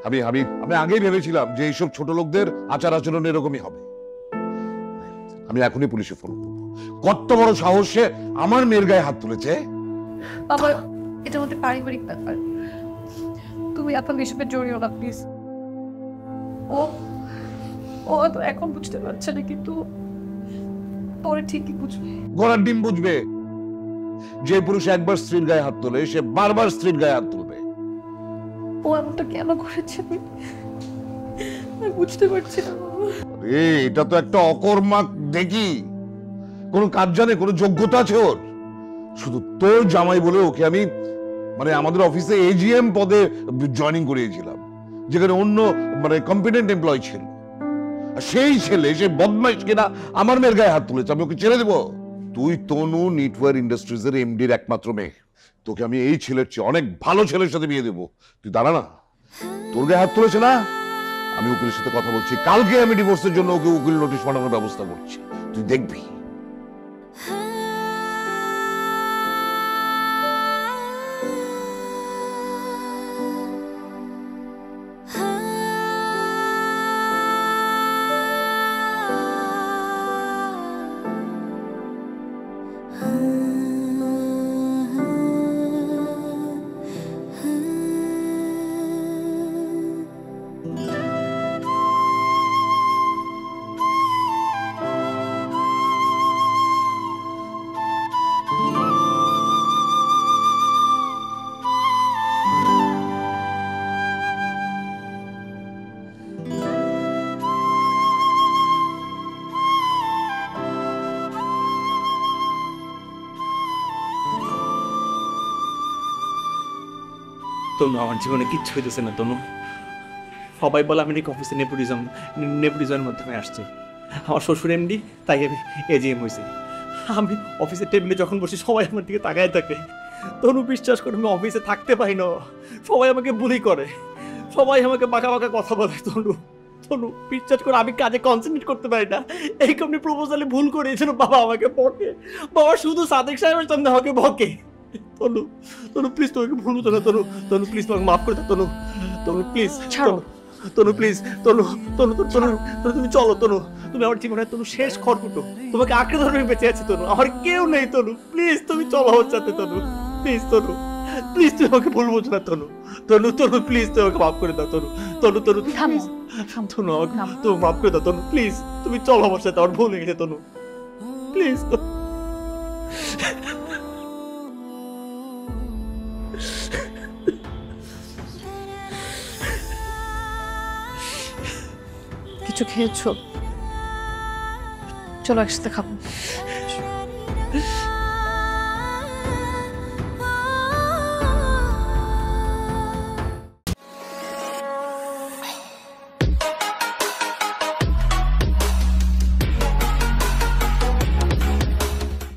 আমি আমি আমি আগেই ভেবেছিলাম যে এইসব ছোট লোকদের আচার আচরণ এরকমই হবে। আমি এখনই পুলিশে ফোন করবো। কত বড় সাহসে আমার মেয়ের গায়ে হাত তুলেছে। বাবা, এটার মধ্যে পারিবারিক ব্যাপার, তুমি এখন এসবে জড়িও না প্লিজ। ও ও তো এখন বুঝতে পারছে না, কিন্তু পরে ঠিকই বুঝবে। ঘোড়ার ডিম বুঝবে। যে পুরুষ একবার স্ত্রীর গায়ে হাত তোলে সে বারবার স্ত্রীর গায়ে হাত তুলবে। ও এমনটা কেন করেছে আমি বুঝতে পারছি না। এটা তো একটা অকর্মাক দেখি, কোন কাজ জানে, কোন যোগ্যতা আছে ওর? শুধু তোর জামাই বলে ওকে আমি আমাদের অফিসে এজিএম পদে জয়েনিং করিয়েছিলাম, যেখানে অন্য কম্পিটেন্ট এমপ্লয় ছিল। সেই ছেলে, সে বদমাইশ কিনা আমার মেয়ের গায়ে হাত তুলেছে, আমি ওকে ছেড়ে দেবো? তুই তনু নিটওয়্যার ইন্ডাস্ট্রিজ এর এমডির একমাত্র মেয়ে, তোকে আমি এই ছেলের চেয়ে অনেক ভালো ছেলের সাথে বিয়ে দেবো। তুই দাঁড়া না, তোর গায়ে হাত তুলেছে না, আমি উকিলের সাথে কথা বলছি, কালকে আমি ডিভোর্সের জন্য ওকে উকিল নোটিশ পাঠানোর ব্যবস্থা করছি, তুই দেখবি। তনু, আমার জীবনে কিচ্ছু হইতেছে না তনু। সবাই বলে আমি নাকি অফিসে নেপোটিজমের মাধ্যমে আসছে। আমার শ্বশুর এমডি, তাই আমি এজিএম হয়েছি। আমি অফিসের টেবিলে যখন বসি সবাই আমার দিকে তাকায় থাকে। তনু, বিশ্বাস করে আমি অফিসে থাকতে পারি না, সবাই আমাকে বুলি করে, সবাই আমাকে বাঁকা বাঁকা কথা বলে। তনু তনু বিশ্বাস করে আমি কাজে কনসেন্ট্রেট করতে পারি না। এই কোম্পানি প্রপোজালে ভুল করে এই জন্য বাবা আমাকে বকে, বাবা শুধু সাদেক সাহেবের সামনে আমাকে বকে। তনু তনু প্লিজ, তোমাকে ভুল হতো না তনু। তনু প্লিজ, তোমাকে মাফ করে দাও তনু। তনু প্লিজ ছাড়ো। তনু প্লিজ, তনু তনু তনু তনু তুমি চলো তনু, তুমি আমার জীবনের তনু শেষ খড়কুটো, তোমাকে আঁকড়ে ধরে আমি বেঁচে আছি তনু, আমার কেউ নেই তনু, প্লিজ তুমি চলো আমার সাথে তনু, প্লিজ তনু, প্লিজ তুমি আমাকে ভুল বোঝো না তনু। তনু তনু প্লিজ, তুমি আমাকে মাফ করে দাও তনু। তনু তনু থামো, তনু আমাকে তুমি মাফ করে দাও তনু, প্লিজ তুমি চলো আমার সাথে, আমার ভুল হয়ে গেছে তনু, প্লিজ। কিছু খেয়েছো? চলো একসাথে খাবো।